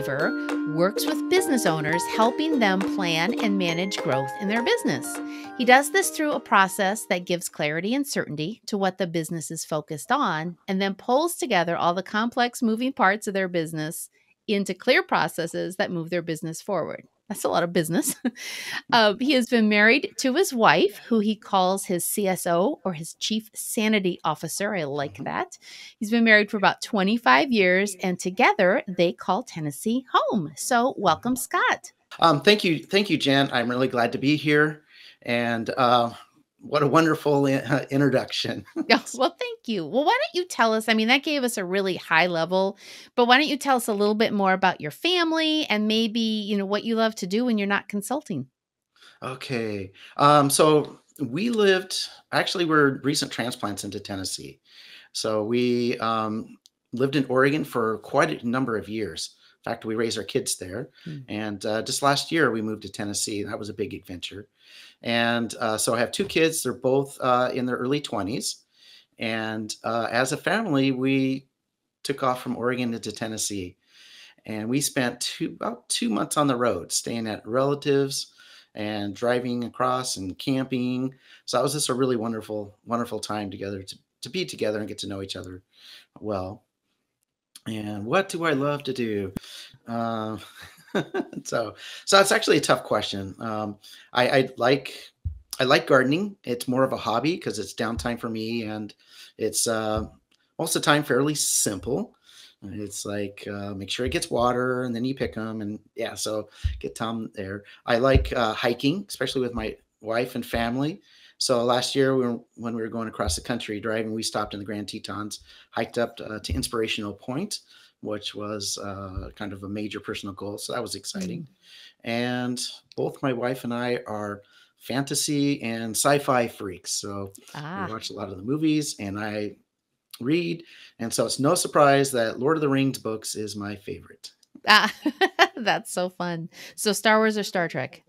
Weaver works with business owners, helping them plan and manage growth in their business. He does this through a process that gives clarity and certainty to what the business is focused on, and then pulls together all the complex moving parts of their business into clear processes that move their business forward. That's a lot of business. He has been married to his wife, who he calls his CSO or his Chief Sanity Officer. I like that. He's been married for about 25 years, and together they call Tennessee home. So welcome, Scott. Thank you, Jen. I'm really glad to be here, and what a wonderful introduction. Yeah, well, thank you. Well, why don't you tell us? I mean, that gave us a really high level, but why don't you tell us a little bit more about your family and maybe, what you love to do when you're not consulting? Okay, so we're recent transplants into Tennessee. So we lived in Oregon for quite a number of years. In fact, we raised our kids there, Hmm. and just last year we moved to Tennessee. That was a big adventure. And so I have two kids. They're both in their early 20s. And as a family, we took off from Oregon into Tennessee. And we spent about 2 months on the road, staying at relatives and driving across and camping. So that was just a really wonderful, wonderful time together to be together and get to know each other well. And what do I love to do? Uh, so, so it's actually a tough question. I like gardening. It's more of a hobby because it's downtime for me, and it's most of the time fairly simple. It's like make sure it gets water, and then you pick them, and yeah, so get Tom there. I like hiking, especially with my wife and family. So last year, when we were going across the country driving, we stopped in the Grand Tetons, hiked up to Inspirational Point, which was kind of a major personal goal. So that was exciting. Mm. And both my wife and I are fantasy and sci-fi freaks. So we Ah, watch a lot of the movies, and I read. And so it's no surprise that Lord of the Rings books is my favorite. ah, that's so fun. So Star Wars or Star Trek?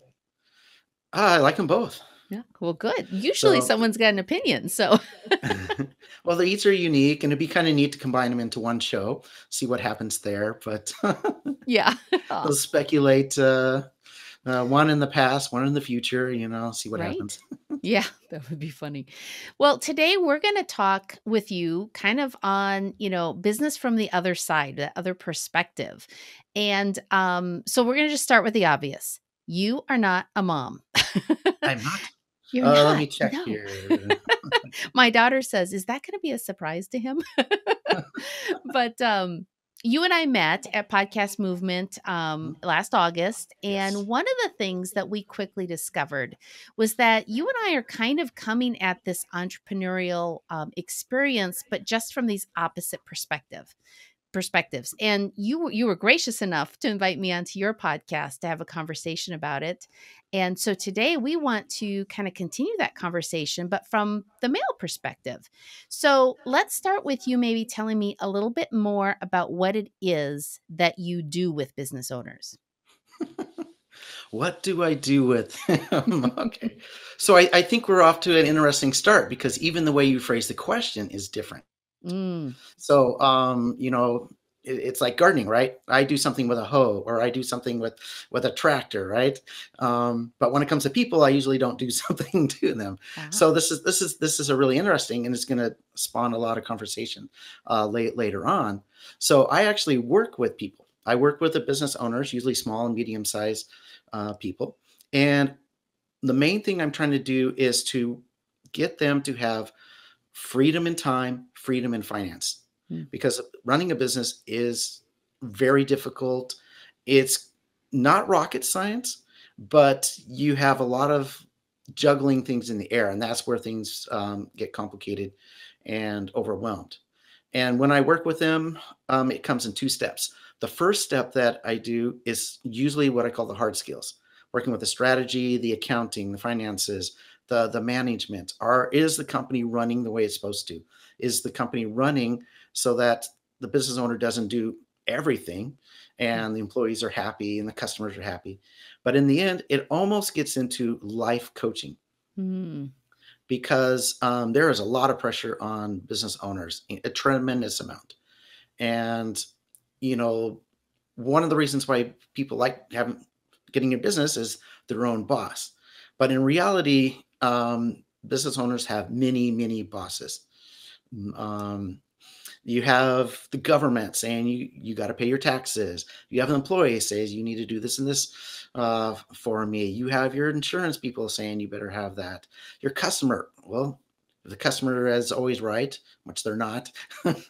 I like them both. Yeah, well, good. Usually So, someone's got an opinion. So, well, the each are unique, and it'd be kind of neat to combine them into one show, see what happens there. But yeah. Aw, they'll speculate one in the past, one in the future, see what right? happens. Yeah, that would be funny. Well, today we're going to talk with you kind of on, business from the other side, the other perspective. And so we're going to just start with the obvious. You are not a mom. I'm not. You're Let not. me check No. here. My daughter says, "Is that gonna be a surprise to him?" But, you and I met at Podcast Movement, Mhm. last August, Yes. and one of the things that we quickly discovered was that you and I are kind of coming at this entrepreneurial, experience, but just from these opposite perspectives. And you were gracious enough to invite me onto your podcast to have a conversation about it. And so today we want to kind of continue that conversation, but from the male perspective. So let's start with you maybe telling me a little bit more about what it is that you do with business owners. What do I do with him? Okay. So I think we're off to an interesting start because even the way you phrase the question is different. Mm, So, it's like gardening, right? I do something with a hoe, or I do something with a tractor, right? But when it comes to people, I usually don't do something to them. ah, So this is a really interesting, and it's going to spawn a lot of conversation later on. So I actually work with people. I work with the business owners, usually small and medium sized people, and the main thing I'm trying to do is to get them to have freedom in time, freedom in finance, mm, because running a business is very difficult. It's not rocket science, but you have a lot of juggling things in the air, and that's where things get complicated and overwhelmed. And when I work with them, it comes in two steps. The first step that I do is usually what I call the hard skills, working with the strategy, the accounting, the finances, the management. Is the company running the way it's supposed to? Is the company running so that the business owner doesn't do everything mm, and the employees are happy and the customers are happy? But in the end, it almost gets into life coaching mm, because there is a lot of pressure on business owners, a tremendous amount. And, you know, one of the reasons why people like getting a business is their own boss. But in reality, business owners have many, many bosses. Um, you have the government saying you got to pay your taxes. You have an employee says you need to do this and this for me. You have your insurance people saying you better have that. Your customer, well, the customer is always right, which they're not.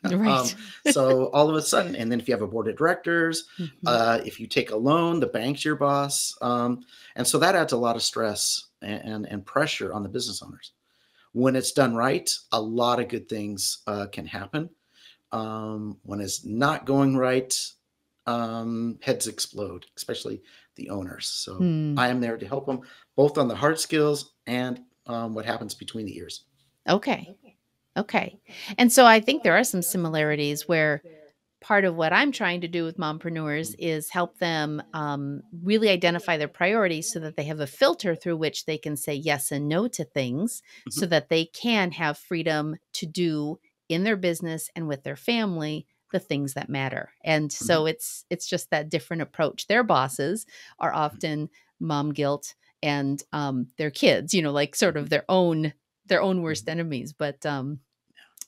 Right. So all of a sudden, and then if you have a board of directors, Mhm. if you take a loan, the bank's your boss, and so that adds a lot of stress and pressure on the business owners. When it's done right, a lot of good things can happen. When it's not going right, heads explode, especially the owners. So Hmm. I am there to help them both on the hard skills and what happens between the ears. Okay. Okay. And so I think there are some similarities where part of what I'm trying to do with mompreneurs is help them really identify their priorities so that they have a filter through which they can say yes and no to things so Mhm, that they can have freedom to do in their business and with their family the things that matter. And mhm, so it's just that different approach. Their bosses are often mom guilt and their kids, like sort mhm, of their own worst mhm. enemies. But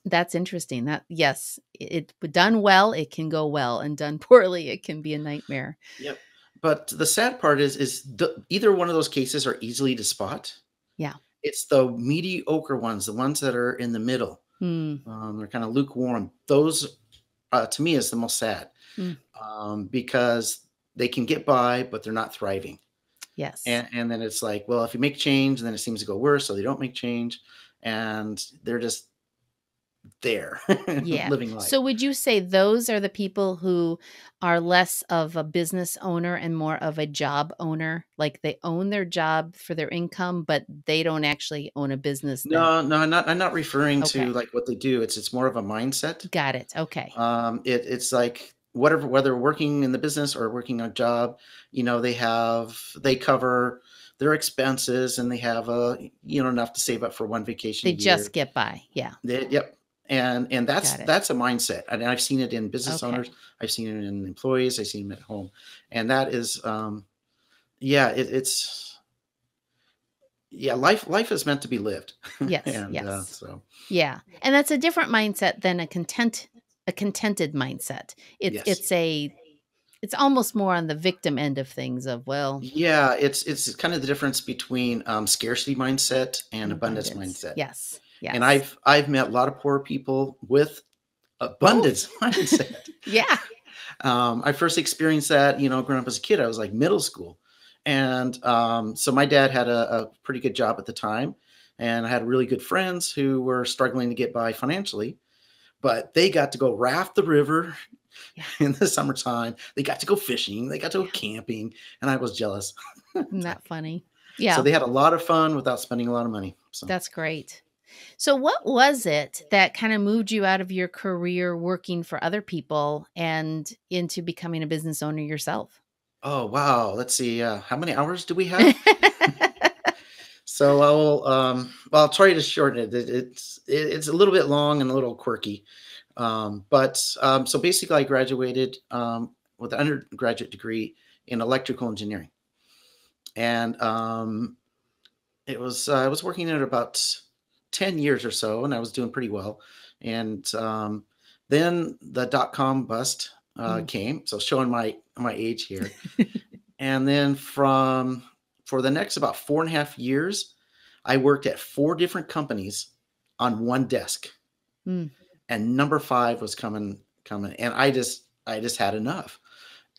that's interesting. That yes, done well, it can go well, and done poorly, it can be a nightmare. Yep. But the sad part is either one of those cases are easily to spot. Yeah. It's the mediocre ones, the ones that are in the middle. Mm, They're kind of lukewarm. Those, to me, is the most sad mm, because they can get by, but they're not thriving. yes. And then it's like, well, if you make change, then it seems to go worse, so they don't make change, and they're just there Yeah. living life. So would you say those are the people who are less of a business owner and more of a job owner? Like they own their job for their income, but they don't actually own a business that No, no, I'm not referring to okay. like what they do. It's more of a mindset. Got it. Okay. It's like whatever, whether working in the business or working a job, they cover their expenses and they have enough to save up for one vacation a They just year. get by. Yeah. Yep. And that's Got it. that's a mindset. And I've seen it in business owners, Okay. I've seen it in employees, I've seen it at home. And that is yeah, life is meant to be lived. Yes. And Yes. so Yeah, and that's a different mindset than a contented mindset. It's yes. it's a it's almost more on the victim end of things of, well, Yeah, it's kind of the difference between scarcity mindset and and abundance abundance. mindset. Yes, And yes. I've met a lot of poor people with abundance Both. mindset. Yeah. I first experienced that, growing up as a kid. I was like middle school, and so my dad had a pretty good job at the time, and I had really good friends who were struggling to get by financially, but they got to go raft the river Yeah, in the summertime. They got to go fishing. They got to go yeah. camping, and I was jealous. Isn't So that funny? so Yeah, they had a lot of fun without spending a lot of money. So, that's great. So what was it that kinda moved you out of your career working for other people and into becoming a business owner yourself? oh wow, let's see. How many hours do we have? So I'll try to shorten it. It's a little bit long and a little quirky. But so basically, I graduated with an undergraduate degree in electrical engineering, and I was working at about 10 years or so, and I was doing pretty well. And then the dot com bust Mm. came, so showing my age here. And then for the next about 4.5 years, I worked at four different companies on one desk, Mm, and number five was coming, and I just had enough.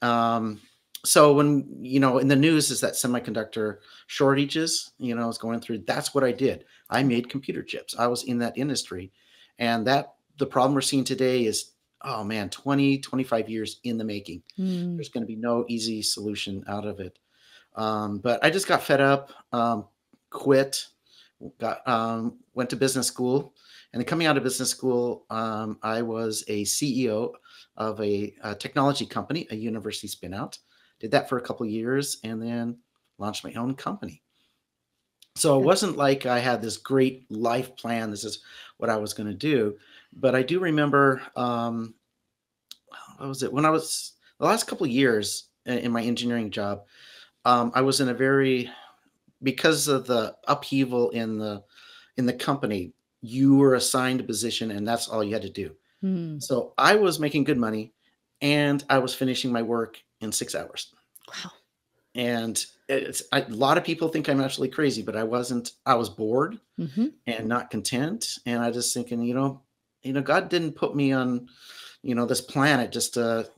Um, so when in the news is that semiconductor shortages, is going through. That's what I did. I okay. made computer chips. I was in that industry, and that the problem we're seeing today is, oh man, 20-25 years in the making. Mm, There's going to be no easy solution out of it. But I just got fed up, quit, went to business school, and then coming out of business school, I was a CEO of a technology company, a university spinout. Did that for a couple of years, and then launched my own company. So it that's wasn't like I had this great life plan. This is what I was going to do, but I do remember. What was it when I was the last couple of years in my engineering job, I was in a very because of the upheaval in the company, you were assigned a position and that's all you had to do. Mm. So I was making good money and I was finishing my work in 6 hours. Wow. And a lot of people think I'm actually crazy, but I wasn't. I was bored Hmm. and not content. And I just thinking, God didn't put me on, this planet just to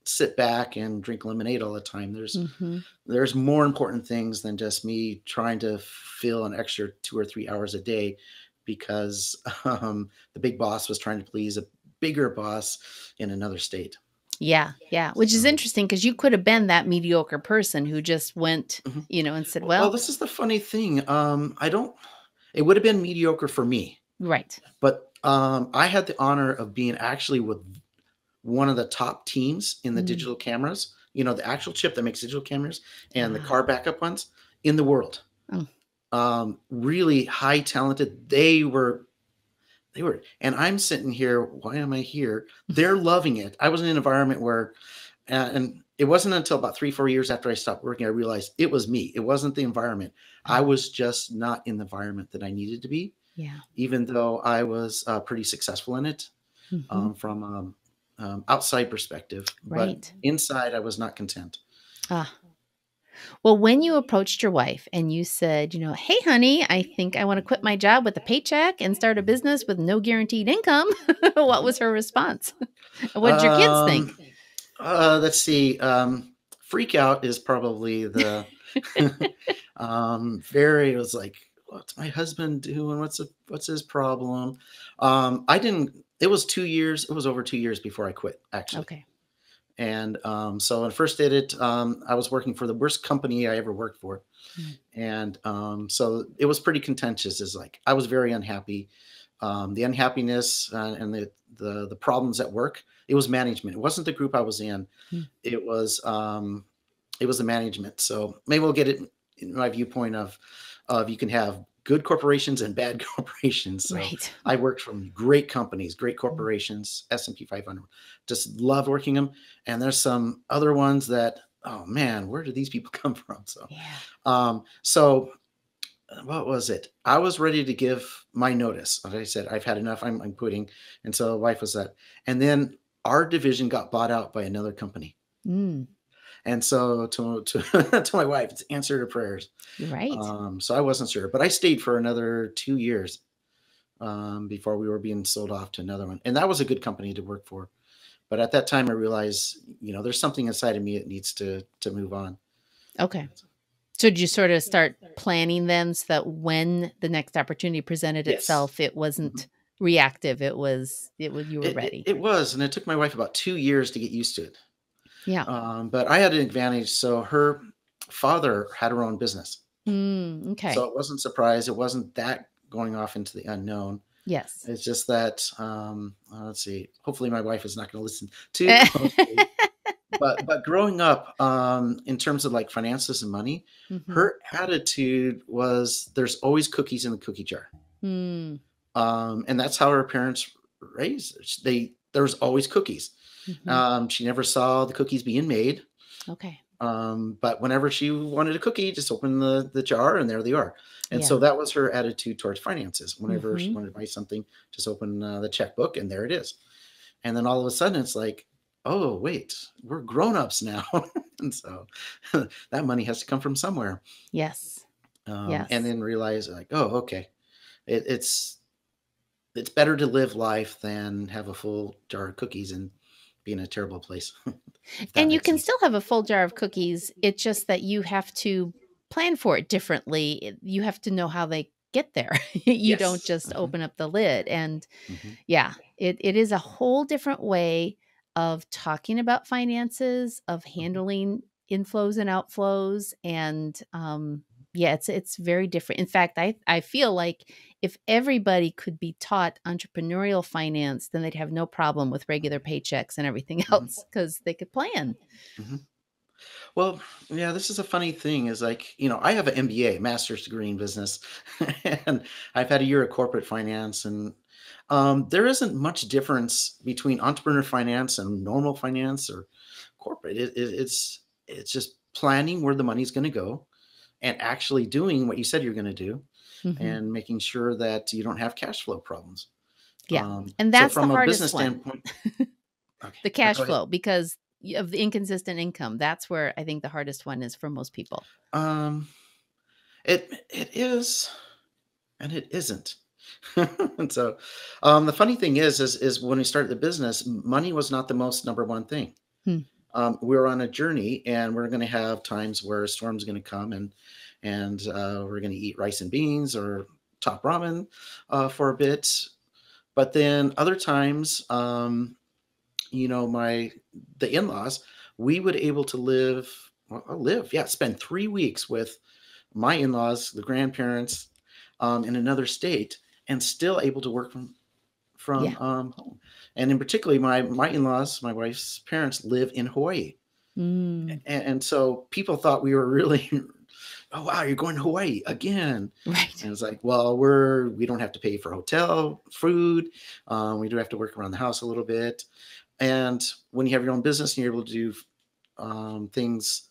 sit back and drink lemonade all the time. Hmm. There's more important things than just me trying to fill an extra 2 or 3 hours a day because the big boss was trying to please a bigger boss in another state. Yeah, yeah, which is So, interesting because you could have been that mediocre person who just went, mhm. and said, Well, "Well." this is the funny thing. I don't. It would have been mediocre for me, Right. but I had the honor of being actually with one of the top teams in the Mm. digital cameras. The actual chip that makes digital cameras and the Ah. car backup ones in the world. Oh. Really high talented. They were, and I'm sitting here. Why am I here? They're loving it. I was in an environment where, and it wasn't until about 3, 4 years after I stopped working, I realized it was me. It wasn't the environment. I Oh, was just not in the environment that I needed to be, yeah. even though I was pretty successful in it Mhm. from outside perspective. But Right. inside, I was not content. Ah. Well, when you approached your wife and you said, "Hey, honey, I think I want to quit my job with a paycheck and start a business with no guaranteed income," what Mhm. was her response? What did your kids think? Um, let's see. Freak out is probably the very. It was like, what's my husband doing? What's his problem? I didn't. It was 2 years. It was over 2 years before I quit, actually. Okay. And so when I first did it, I was working for the worst company I ever worked for, Mm. and so it was pretty contentious. Is like I was very unhappy. The unhappiness and the problems at work. It was management. It wasn't the group I was in. Mm. It was um, it was the management. So maybe we'll get it in my viewpoint of you can have good corporations and bad corporations. So Right. I worked from great companies, great Mm. corporations, S&P 500. Just loved working them. And there's some other ones that, oh man, where did these people come from? So, Yeah. so what was it? I was ready to give my notice. Like I said, I've had enough. I'm quitting. And so the wife was that. And then our division got bought out by another company. Mm. And so to to my wife, it's answer to prayers. Right. So I wasn't sure, but I stayed for another 2 years before we were being sold off to another one, and that was a good company to work for. But at that time, I realized, there's something inside of me that needs to move on. Okay. So did you sort of start planning then so that when the next opportunity presented Yes. itself, it Mhm. wasn't reactive, it was you were It ready? it was, and it took my wife about 2 years to get used to it. Yeah. But I had an advantage. So her father had her own business, Mm, so okay. it wasn't surprise. It wasn't that going off into the unknown. Yes. It's just that, let's see. Hopefully, my wife is not going to listen too closely. But growing up, in terms of like finances and money, Mhm. her attitude was there's always cookies in the cookie jar, Mm. and that's how her parents raised her. There's always cookies. Mhm. She never saw the cookies being made, Okay. but whenever she wanted a cookie, just open the jar and there they are. And so Yeah. that was her attitude towards finances. Whenever she Mhm. wanted to buy something, just open the checkbook and there it is. And then all of a sudden it's like, oh, wait, we're grown-ups now. And so that money has to come from somewhere. Yes. And Yes. then realize like, oh, okay. It, it's it's better to live life than have a full jar of cookies and be in a terrible place, if that And you makes can sense. still have a full jar of cookies, it's just that you have to plan for it differently. You have to know how they get there. You don't Yes. just open up the lid, and Hmm. yeah, it is a whole different way of talking about finances, of Hmm. handling inflows and outflows, and, yeah, it's very different. In fact, I feel like if everybody could be taught entrepreneurial finance, then they'd have no problem with regular paychecks and everything Hmm. else because they could plan. Hmm. Well, yeah, this is a funny thing is like, I have an MBA, master's degree in business, and I've had a year of corporate finance. And, There isn't much difference between entrepreneur finance and normal finance or corporate. It's just planning where the money's going to go and actually doing what you said you're going to do Mhm. and making sure that you don't have cash flow problems. Yeah. And So that's the from a business hardest one, standpoint, okay, the cash go ahead. flow, because of the inconsistent income. That's where I think the hardest one is for most people. Um, it is and it isn't. And so, the funny thing is when we started the business, money was not the most number one thing. Hmm. We were on a journey, and we're going to have times where a storm's going to come, and we're going to eat rice and beans or top ramen for a bit. But then other times, my the in-laws, we would able to spend 3 weeks with my in-laws, the grandparents, in another state, and still able to work from Yeah. home. And in particular, my in-laws, my wife's parents, live in Hawaii, Mm. and so people thought we were really, oh wow, you're going to Hawaii again. Right. And it's like, well, we don't have to pay for hotel, food. We do have to work around the house a little bit. And when you have your own business and you're able to do things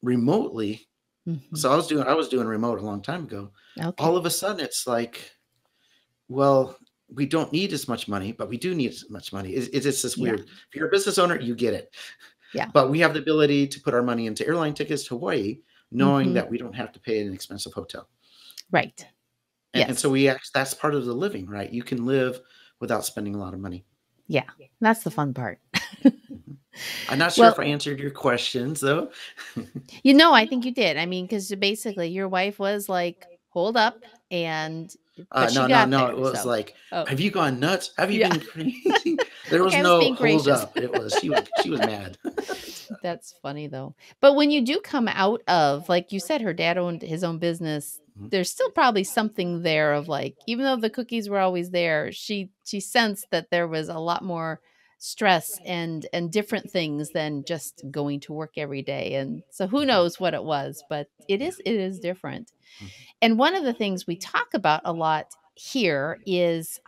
remotely, Mhm. so I was doing remote a long time ago. All Okay. of a sudden, it's like, well, we don't need as much money, but we do need as much money. It's just this Yeah. weird. If you're a business owner, you get it. Yeah. But we have the ability to put our money into airline tickets to Hawaii, knowing Mhm. that we don't have to pay an expensive hotel. Right. And so Yes. that's part of the living, right? You can live without spending a lot of money. Yeah. That's the fun part. Mhm. I'm not sure if Well, I answered your questions though. I think you did. I mean, because basically your wife was like, "Hold up," but she No, no, got no. It there. was So, like, oh, have you gone nuts? Have you yeah. been crazy? There was Okay, I was no being hold gracious. up. It was she was mad. That's funny though. But when you do come out of, like you said, her dad owned his own business, Mhm. there's still probably something there of like, even though the cookies were always there, she sensed that there was a lot more stress and different things than just going to work every day. And so who Mhm. knows what it was, but Yeah. it is different. Mhm. And one of the things we talk about a lot here is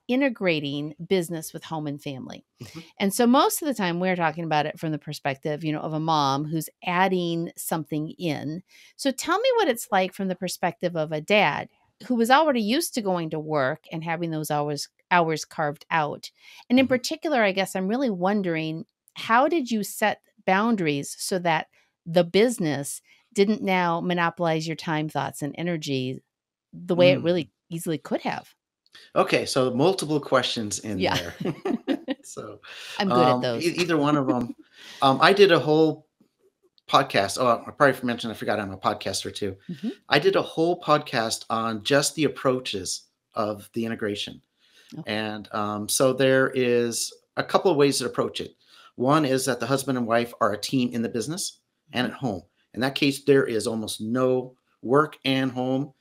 integrating business with home and family. Mhm. And so most of the time we're talking about it from the perspective, of a mom who's adding something in. So tell me what it's like from the perspective of a dad who was already used to going to work and having those hours carved out. And in Mhm. particular, I guess I'm really wondering, how did you set boundaries so that the business didn't now monopolize your time, thoughts, and energy the way it Mm. really easily could have? Okay, so multiple questions in Yeah. there. So, I'm good at those. either one of them. I did a whole podcast. Oh, I probably mentioned, I forgot I'm a podcaster too. Mhm. I did a whole podcast on just the approaches of the integration. Okay. And so there is a couple of ways to approach it. One is that the husband and wife are a team in the business and Mhm. at home. In that case, there is almost no work and home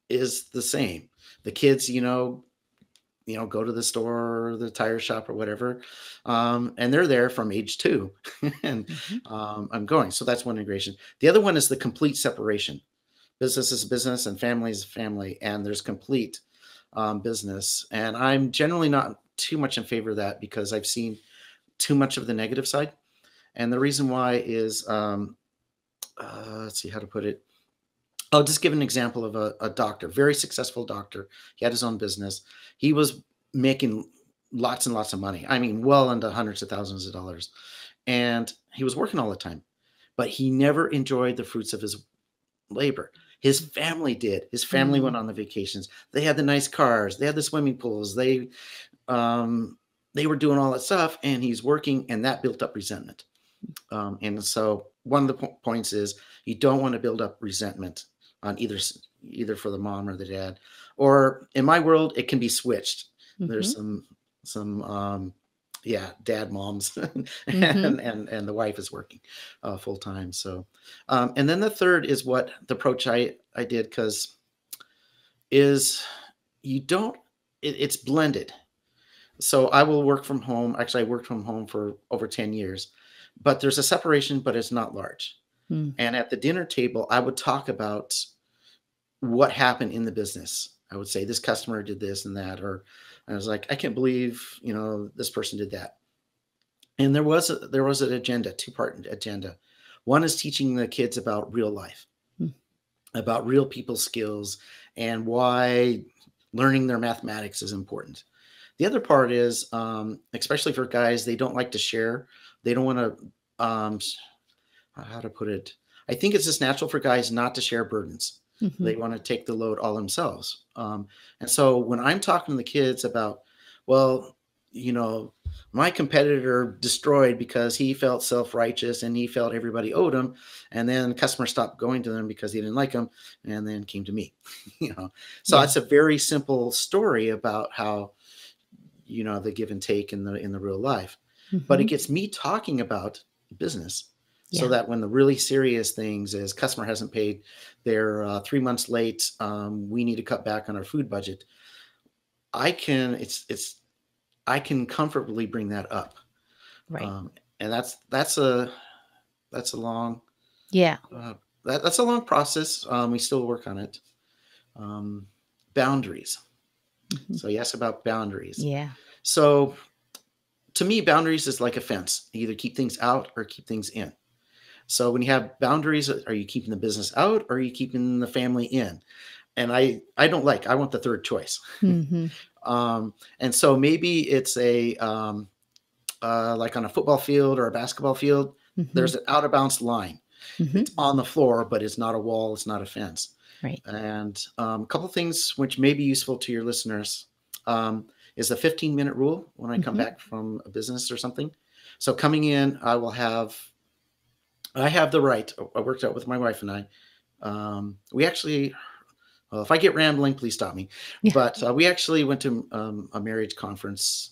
is the same. The kids, go to the store or the tire shop or whatever, and they're there from age 2, and Mhm. I'm going. So that's one integration. The other one is the complete separation. Business is business, and family is family, and there's complete business. And I'm generally not too much in favor of that because I've seen too much of the negative side. And the reason why is, let's see how to put it. I'll just give an example of a doctor, very successful doctor. He had his own business. He was making lots and lots of money. I mean, well into hundreds of thousands of dollars. And he was working all the time, but he never enjoyed the fruits of his labor. His family did. His family went Mm. on the vacations. They had the nice cars. They had the swimming pools. Um, they were doing all that stuff, and he's working, and that built up resentment. And so one of the points is you don't want to build up resentment on either for the mom or the dad. Or in my world, it can be switched. There's Mhm. some yeah, dad moms Mhm. and the wife is working full time. So and then the third is what the approach I did, because is you don't it's blended. So I will work from home. Actually, I worked from home for over 10 years, but there's a separation, but it's not large. Mm. And at the dinner table, I would talk about what happened in the business. I would say this customer did this and that, or I was like, I can't believe, this person did that. And there was an agenda, two-part agenda. One is teaching the kids about real life, Mm. about real people skills, and why learning their mathematics is important. The other part is, especially for guys, they don't like to share. They don't want to, how to put it? I think it's just natural for guys not to share burdens. Mhm. They want to take the load all themselves. And so when I'm talking to the kids about, well, you know, my competitor destroyed because he felt self-righteous and he felt everybody owed him. And then customers stopped going to them because he didn't like them and then came to me, you know. So Yeah. it's a very simple story about how, the give and take in the real life. But it Mhm. gets me talking about business so Yeah. that when the really serious things is customer hasn't paid, they're 3 months late, we need to cut back on our food budget. I can comfortably bring that up, Right. and that's a long Yeah. that's a long process. We still work on it. Um, Boundaries. Mhm. So yes, about boundaries. Yeah. So to me, boundaries is like a fence. You either keep things out or keep things in. So when you have boundaries, are you keeping the business out or are you keeping the family in? And I want the third choice. Mhm. And so maybe it's like on a football field or a basketball field, Mhm. there's an out of bounds line. It's Mhm. on the floor, but it's not a wall. It's not a fence. Right. And a couple things which may be useful to your listeners is the 15-minute rule when I come Mhm. back from a business or something. So coming in, I have the right. I worked out with my wife and I. We actually, well, if I get rambling, please stop me. Yeah. But we actually went to a marriage conference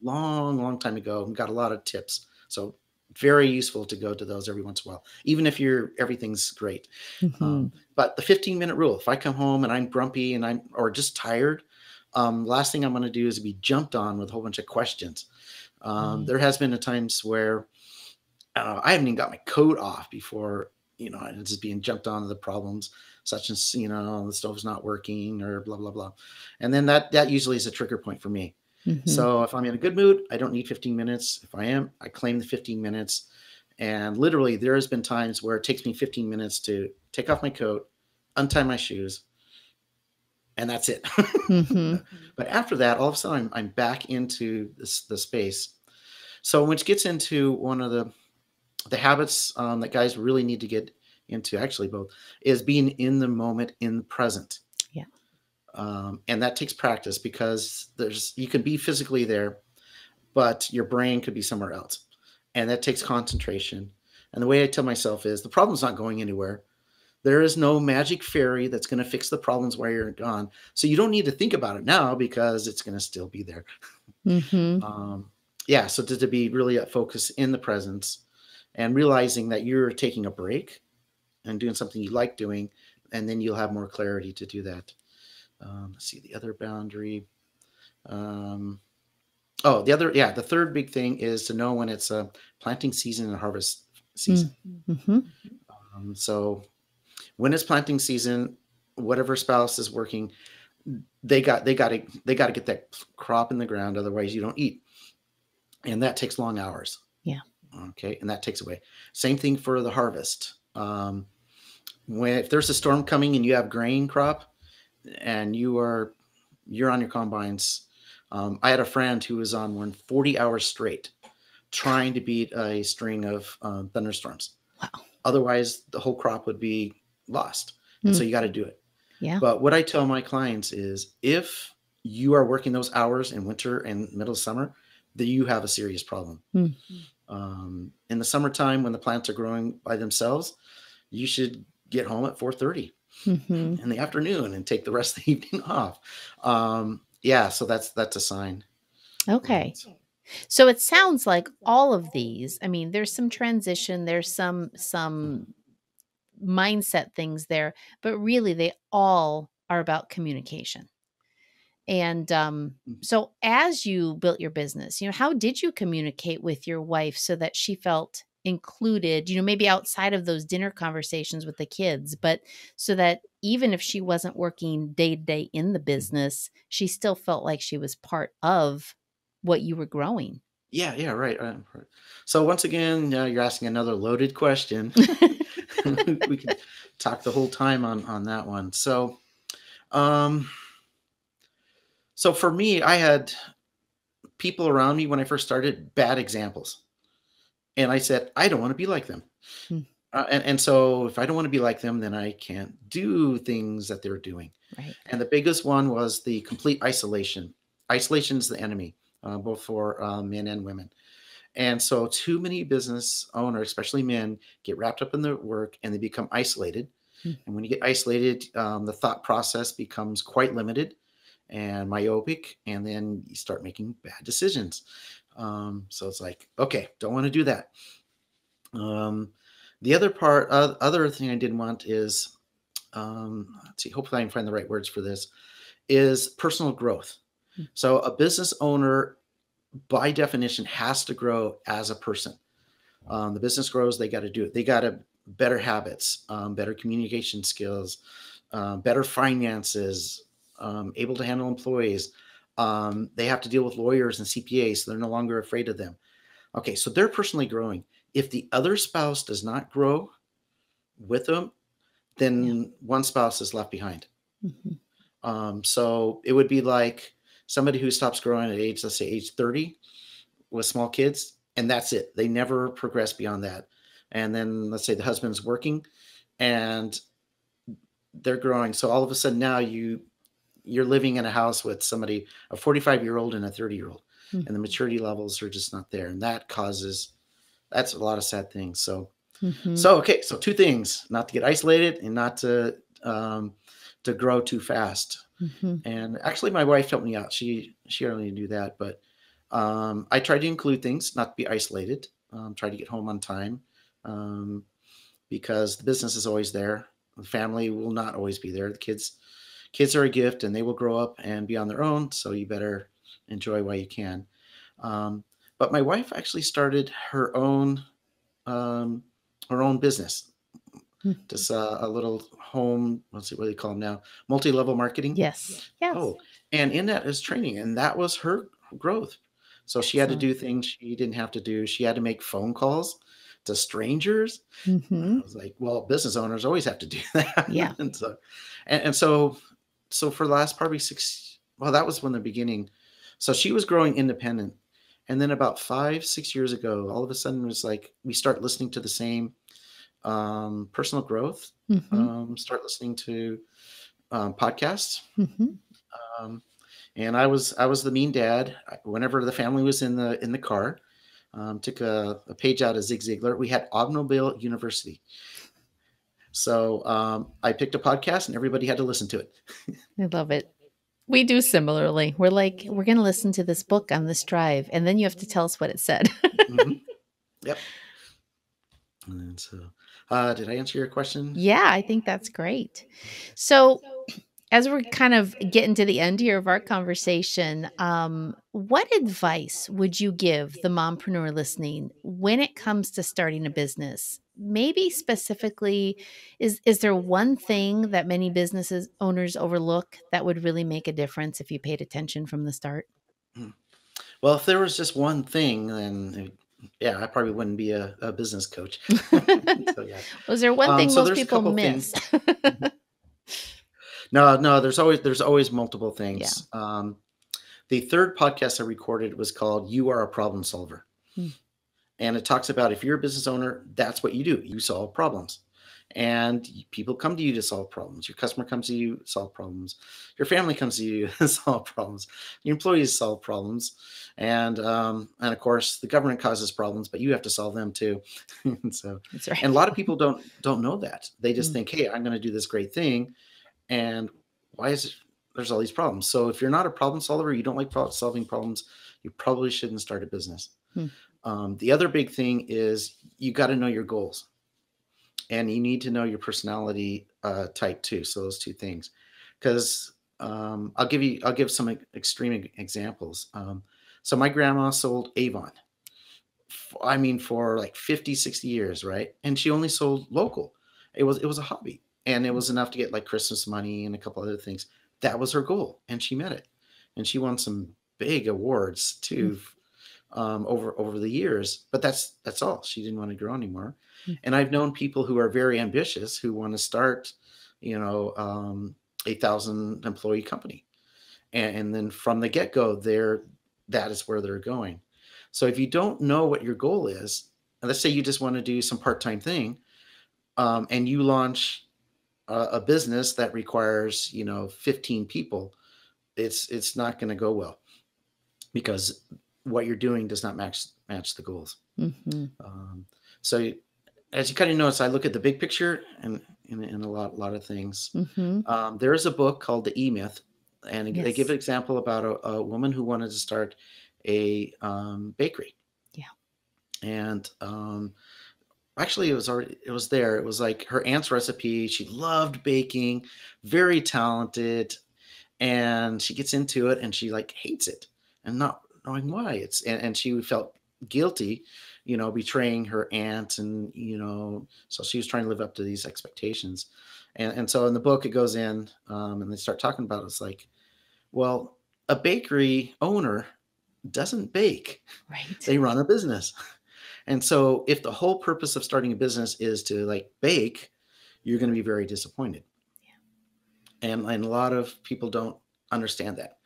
long, long time ago and got a lot of tips. So very useful to go to those every once in a while, even if everything's great. Mhm. But the 15-minute rule, if I come home and I'm grumpy and or just tired, last thing I'm going to do is be jumped on with a whole bunch of questions. Right. There has been a times where I haven't even got my coat off before, it's just being jumped on the problems, such as, the stove's not working or blah, blah, blah. And then that usually is a trigger point for me. Mhm. So if I'm in a good mood, I don't need 15 minutes. If I am, I claim the 15 minutes. And literally there has been times where it takes me 15 minutes to take off my coat, untie my shoes, and that's it. Mhm. But after that, all of a sudden I'm back into the space. So which gets into one of the habits that guys really need to get into, actually both, is being in the moment, in the present. Yeah. And that takes practice because you can be physically there, but your brain could be somewhere else. And that takes concentration. And the way I tell myself is the problem's not going anywhere. There is no magic fairy that's going to fix the problems while you're gone. So you don't need to think about it now because it's going to still be there. Mhm. Um, yeah. So to be really at focus in the presence and realizing that you're taking a break and doing something you like doing, and then you'll have more clarity to do that. Let's see the other boundary. Um, the third big thing is to know when it's a planting season and harvest season. Mm. Mhm. So when it's planting season, whatever spouse is working, they got to get that crop in the ground. Otherwise, you don't eat, and that takes long hours. Yeah. Okay, and that takes away. Same thing for the harvest. If there's a storm coming and you have grain crop and you're on your combines. I had a friend who was on one 40 hours straight trying to beat a string of thunderstorms. Wow. Otherwise, the whole crop would be lost. And so Mm. you got to do it. Yeah. But what I tell my clients is if you are working those hours in winter and middle of summer, then you have a serious problem. Mm. In the summertime, when the plants are growing by themselves, you should get home at 4:30 Mhm. in the afternoon and take the rest of the evening off. Yeah, so that's a sign. Okay. Right. So it sounds like all of these, I mean, there's some transition, there's some Mhm. mindset things there, but really they all are about communication. And so as you built your business, how did you communicate with your wife so that she felt included, maybe outside of those dinner conversations with the kids, but so that even if she wasn't working day to day in the business, she still felt like she was part of what you were growing. Yeah, yeah, right. Right. So once again, you're asking another loaded question. We could talk the whole time on that one. Um, so for me, I had people around me when I first started bad examples, and I said I don't want to be like them. Hmm. And so if I don't want to be like them, then I can't do things that they're doing. Right. And the biggest one was the complete isolation. Isolation is the enemy, both for men and women. And so too many business owners, especially men, get wrapped up in their work and they become isolated. Hmm. And when you get isolated, the thought process becomes quite limited and myopic, and then you start making bad decisions. So it's like, okay, don't want to do that. Um, the other thing I didn't want is, let's see, hopefully I can find the right words for this, is personal growth. Hmm. So a business owner, by definition, has to grow as a person. The business grows, they got to do it. They got to better habits, better communication skills, better finances, able to handle employees. They have to deal with lawyers and CPAs, so they're no longer afraid of them. Okay, so they're personally growing. If the other spouse does not grow with them, Yeah. then one spouse is left behind. Hmm. So it would be like somebody who stops growing at age, let's say age 30 with small kids, and that's it. They never progress beyond that. And then let's say the husband's working and they're growing. So all of a sudden now you're living in a house with somebody, a 45-year-old and a 30-year-old, and the maturity levels are just not there. And that's a lot of sad things. Hmm. Okay, so two things: not to get isolated and not to grow too fast. Hmm. And actually, my wife helped me out. She only do that, but I tried to include things, not to be isolated. Try to get home on time, because the business is always there. The family will not always be there. The kids are a gift, and they will grow up and be on their own. So you better enjoy while you can. Um, but my wife actually started um, her own business. Just a little home. Let's see what do they call them now? Multi-level marketing. Yes. Yes. Oh, and in that is training, and that was her growth. So she had to Excellent. do things she didn't have to do. She had to make phone calls to strangers. Hmm. I was like, well, business owners always have to do that. Yeah. And so for the last probably well, that was when the beginning. So she was growing independent. And then about 5, 6 years ago, all of a sudden it was like we start listening to the same personal growth, Hmm. start listening to podcasts. Hmm. Um, and I was the mean dad. Whenever the family was in the car, took a page out of Zig Ziglar. We had Automobile University, so I picked a podcast, and everybody had to listen to it. I love it. We do similarly. We're like, we're going to listen to this book on this drive, and then you have to tell us what it said. Hmm. Yep. And so, did I answer your question? Yeah, I think that's great. So, as we're kind of getting to the end here of our conversation, what advice would you give the mompreneur listening when it comes to starting a business? Maybe specifically, is there one thing that many businesses owners overlook that would really make a difference if you paid attention from the start? Hmm. Well, if there was just one thing, then yeah, I probably wouldn't be a business coach. So yeah. Was there one thing So most there's a people couple things. miss? Mhm. No, there's always multiple Yeah. things. The third podcast I recorded was called "You Are a Problem Solver," Hmm. and it talks about if you're a business owner, that's what you do. You solve problems, and people come to you to solve problems. Your customer comes to you to solve problems. Your family comes to you to solve problems. Your employees solve problems, and of course the government causes problems, but you have to solve them too. and so, That's right. and a lot of people don't know that. They just Mm. think, hey, I'm going to do this great thing, and why is it there's all these problems? So if you're not a problem solver, you don't like solving problems, you probably shouldn't start a business. Hmm. The other big thing is you got to know your goals, and you need to know your personality type too. So those two things, because I'll give some extreme examples. So my grandma sold Avon, I mean, for like 50, 60 years, right? And she only sold local. It was a hobby, and it was enough to get like Christmas money and a couple other things. That was her goal, and she met it, and she won some big awards too, over the years. But that's all. She didn't want to grow anymore. And I've known people who are very ambitious who want to start, you know, 8,000 employee company, and then from the get go, that is where they're going. So if you don't know what your goal is, and let's say you just want to do some part time thing, and you launch a business that requires 15 people, it's not going to go well because what you're doing does not match the goals. Mm-hmm. So as you kind of notice, I look at the big picture and in a lot of things. Mm-hmm. There is a book called The E-Myth, and they give Yes. an example about a woman who wanted to start a bakery. Yeah. And actually, it was there. It was like her aunt's recipe. She loved baking, very talented, and she gets into it and she like hates it and not knowing why. And she felt guilty, betraying her aunt, and so she was trying to live up to these expectations. And so in the book it goes in, and they start talking about it's like, well, a bakery owner doesn't bake. Right. They run a business. And so if the whole purpose of starting a business is to like bake, you're going to be very disappointed. Yeah. And a lot of people don't understand that,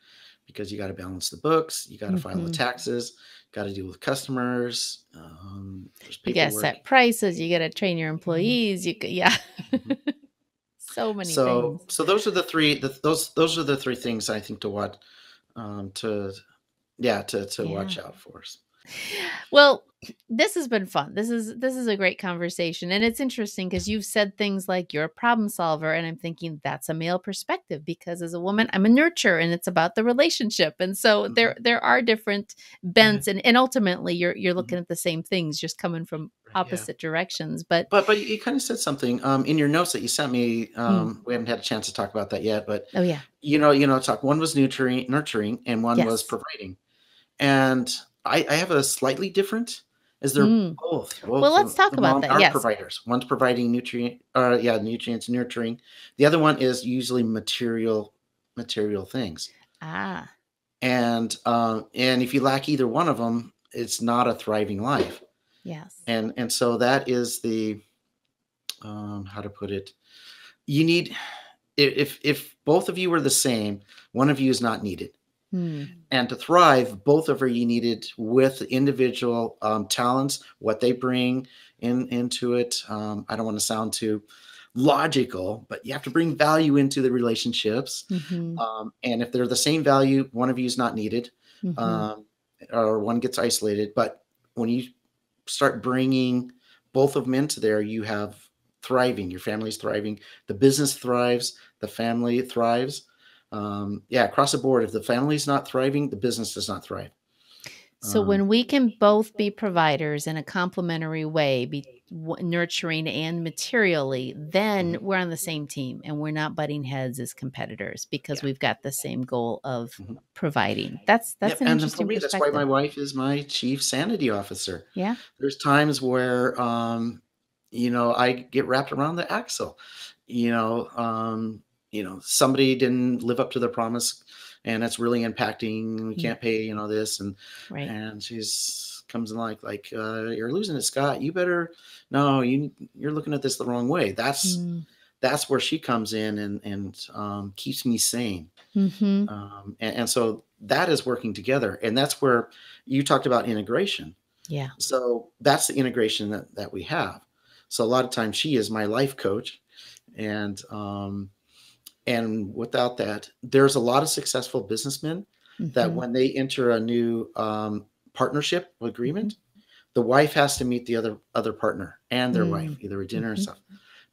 because you got to balance the books, you got to file the taxes, got to deal with customers. There's You got to paperwork. set prices. You got to train your employees. Yeah. So many things. So those are the three. Those are the three things I think to watch. To watch out for. Well, this has been fun. This is a great conversation, and it's interesting because you've said things like you're a problem solver, and I'm thinking that's a male perspective, because as a woman, I'm a nurturer, and it's about the relationship, and so there are different bents, and ultimately you're looking at the same things, just coming from opposite directions. But you kind of said something in your notes that you sent me. We haven't had a chance to talk about that yet, but oh yeah, one was nurturing, and one was providing. And I have a slightly different, as they're both. Well, let's talk about that. Yes. Providers. One's providing nutrients, nurturing. The other one is usually material things. Ah. And if you lack either one of them, it's not a thriving life. Yes. And so that is the, how to put it. You need, if both of you are the same, one of you is not needed. And to thrive, both of you needed with individual talents, what they bring into it. I don't want to sound too logical, but you have to bring value into the relationships. And if they're the same value, one of you is not needed, or one gets isolated. But when you start bringing both of them into there, you have thriving. Your family's thriving. The business thrives. The family thrives. Across the board, if the family's not thriving, the business does not thrive. So when we can both be providers in a complementary way, be nurturing and materially, then we're on the same team and we're not butting heads as competitors, because we've got the same goal of providing. That's an interesting perspective. That's why my wife is my chief sanity officer. Yeah. There's times where, I get wrapped around the axle, somebody didn't live up to their promise, and that's really impacting. We can't pay, this, and she's comes in like you're losing it, Scott. You better you're looking at this the wrong way. That's where she comes in and keeps me sane. And so that is working together, and that's where you talked about integration. Yeah. So that's the integration that we have. So a lot of times she is my life coach, and without that, there's a lot of successful businessmen that when they enter a new partnership agreement, the wife has to meet the other partner and their wife, either at dinner and stuff,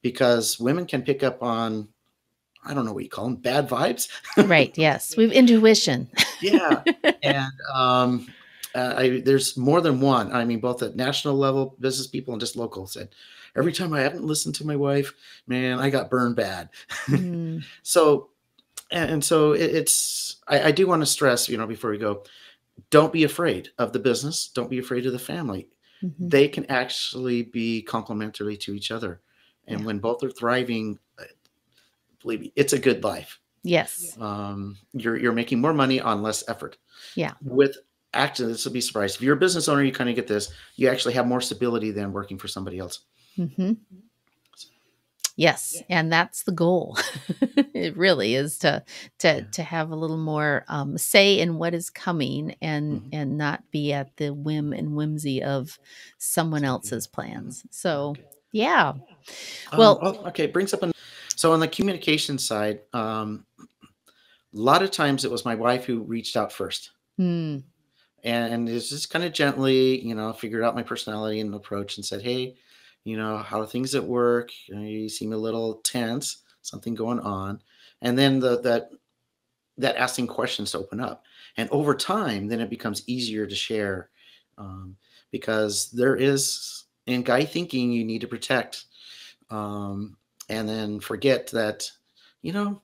because women can pick up on, I don't know what you call them, bad vibes. Right. Yes. We have intuition. Yeah. And there's more than one. I mean, both at national level, business people, and just local said, every time I haven't listened to my wife, man, I got burned bad. So I do want to stress, before we go, don't be afraid of the business. Don't be afraid of the family. Mhm. they can actually be complementary to each other. And Yeah. when both are thriving, believe me, it's a good life. Yes. You're making more money on less effort. Yeah. With actually, this will be surprised. If you're a business owner, you kind of get this. You actually have more stability than working for somebody else. Mhm. Yes, and that's the goal. It really is to Yeah. to have a little more say in what is coming, Mhm. and not be at the whim and whimsy of someone So yeah. else's Mhm. plans. So Okay. yeah. Well, Okay. Brings up so on the communication side, a lot of times it was my wife who reached out first, hmm, and is just kind of gently, figured out my personality and approach and said, "Hey, how are things at work? You seem a little tense. Something going on." And then that asking questions to open up. And over time, then it becomes easier to share, um, because there is in guy thinking you need to protect, um, and then forget that you know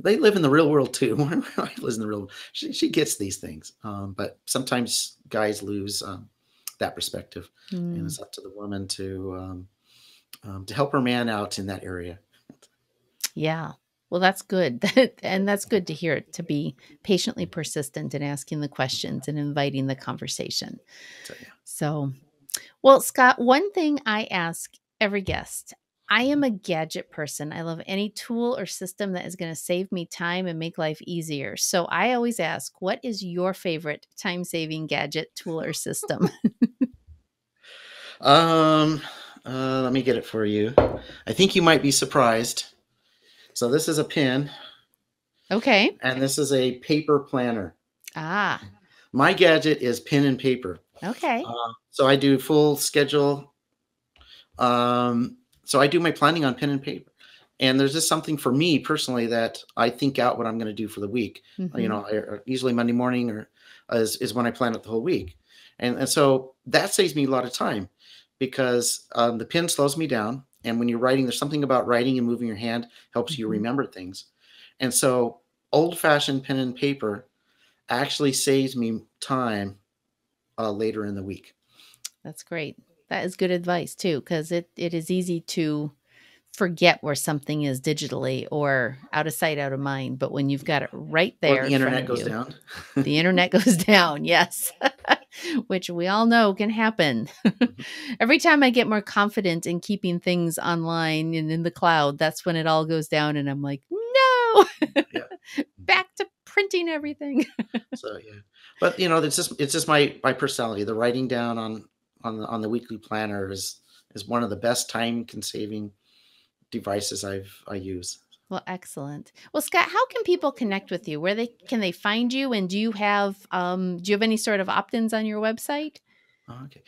they live in the real world too. My wife lives in the real world. She gets these things, but sometimes guys lose that perspective, and hmm, it's up to the woman to help her man out in that area. yeah. Well, that's good. And that's good to hear, to be patiently persistent in asking the questions and inviting the conversation. So yeah. So, well, Scott, one thing I ask every guest, I am a gadget person. I love any tool or system that is going to save me time and make life easier. So I always ask, what is your favorite time saving gadget, tool, or system? Um, Let me get it for you. I think you might be surprised. So this is a pen, Okay. and this is a paper planner. Ah, My gadget is pen and paper. okay. So I do full schedule. So I do my planning on pen and paper. And there's just something for me personally that I think out what I'm going to do for the week. Hmm. Usually Monday morning or is when I plan out the whole week. And so that saves me a lot of time because the pen slows me down. And when you're writing, there's something about writing and moving your hand helps you Hmm. remember things. And so old fashioned pen and paper actually saves me time later in the week. That's great. That is good advice too, because it is easy to forget where something is digitally or out of sight, out of mind. But when you've got it right Or there the in front internet of goes you, down. the internet goes down, yes, which we all know can happen. Every time I get more confident in keeping things online and in the cloud, that's when it all goes down, and I'm like, "No, Yeah. back to printing everything." So yeah, but it's just my personality. The writing down on the weekly planner is one of the best time consaving devices I use. Well, excellent. Well, Scott, how can people connect with you? Where they can they find you, and do you have any sort of opt-ins on your website? Okay.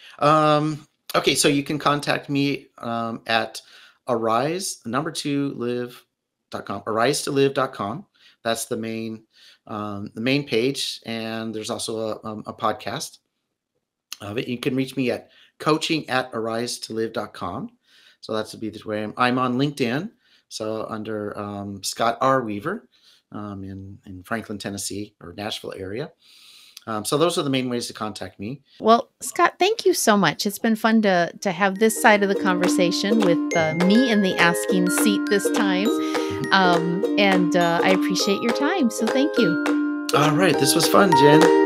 Okay, so you can contact me at arise number two live.com, arise to live.com. That's the main page, and there's also a podcast of it. You can reach me at coaching at arise to live.com. So that's to be the way I'm on LinkedIn. So under Scott R. Weaver, in Franklin, Tennessee, or Nashville area. So those are the main ways to contact me. Well, Scott, thank you so much. It's been fun to have this side of the conversation with me in the asking seat this time, and I appreciate your time. So thank you. All right. This was fun, Jen.